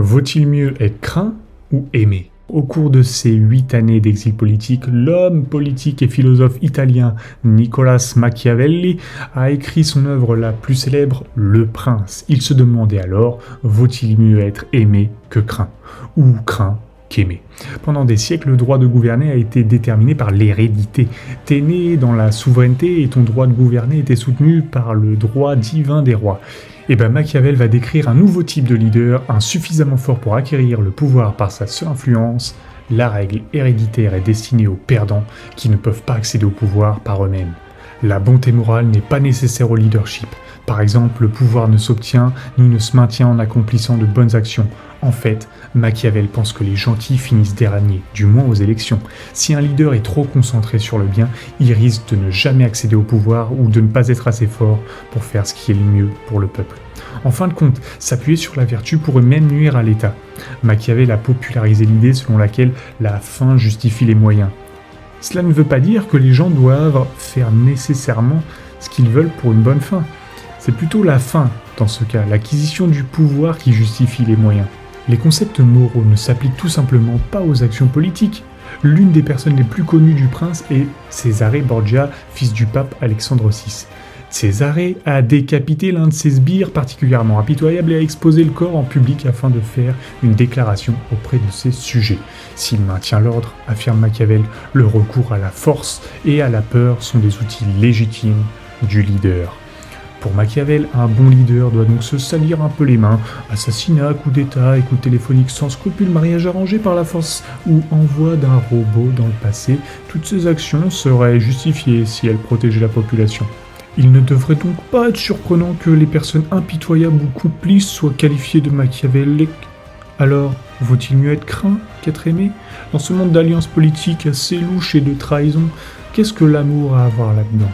Vaut-il mieux être craint ou aimé? Au cours de ses 8 années d'exil politique, l'homme politique et philosophe italien Nicolas Machiavelli a écrit son œuvre la plus célèbre, Le Prince. Il se demandait alors, vaut-il mieux être aimé que craint? Ou craint qu'aimé. Pendant des siècles, le droit de gouverner a été déterminé par l'hérédité. T'es né dans la souveraineté et ton droit de gouverner était soutenu par le droit divin des rois. Et Machiavel va décrire un nouveau type de leader, un suffisamment fort pour acquérir le pouvoir par sa seule influence. La règle héréditaire est destinée aux perdants qui ne peuvent pas accéder au pouvoir par eux-mêmes. La bonté morale n'est pas nécessaire au leadership. Par exemple, le pouvoir ne s'obtient ni ne se maintient en accomplissant de bonnes actions. En fait, Machiavel pense que les gentils finissent derniers, du moins aux élections. Si un leader est trop concentré sur le bien, il risque de ne jamais accéder au pouvoir ou de ne pas être assez fort pour faire ce qui est le mieux pour le peuple. En fin de compte, s'appuyer sur la vertu pourrait même nuire à l'État. Machiavel a popularisé l'idée selon laquelle la fin justifie les moyens. Cela ne veut pas dire que les gens doivent faire nécessairement ce qu'ils veulent pour une bonne fin. C'est plutôt la fin, dans ce cas, l'acquisition du pouvoir qui justifie les moyens. Les concepts moraux ne s'appliquent tout simplement pas aux actions politiques. L'une des personnes les plus connues du prince est Cesare Borgia, fils du pape Alexandre VI. Cesare a décapité l'un de ses sbires particulièrement impitoyable et a exposé le corps en public afin de faire une déclaration auprès de ses sujets. S'il maintient l'ordre, affirme Machiavel, le recours à la force et à la peur sont des outils légitimes du leader. Pour Machiavel, un bon leader doit donc se salir un peu les mains. Assassinat, coup d'état, écoute téléphonique sans scrupule, mariage arrangé par la force ou envoi d'un robot dans le passé, toutes ces actions seraient justifiées si elles protégeaient la population. Il ne devrait donc pas être surprenant que les personnes impitoyables ou complices soient qualifiées de machiavéliques. Alors, vaut-il mieux être craint qu'être aimé? Dans ce monde d'alliances politiques assez louches et de trahison, qu'est-ce que l'amour a à voir là-dedans?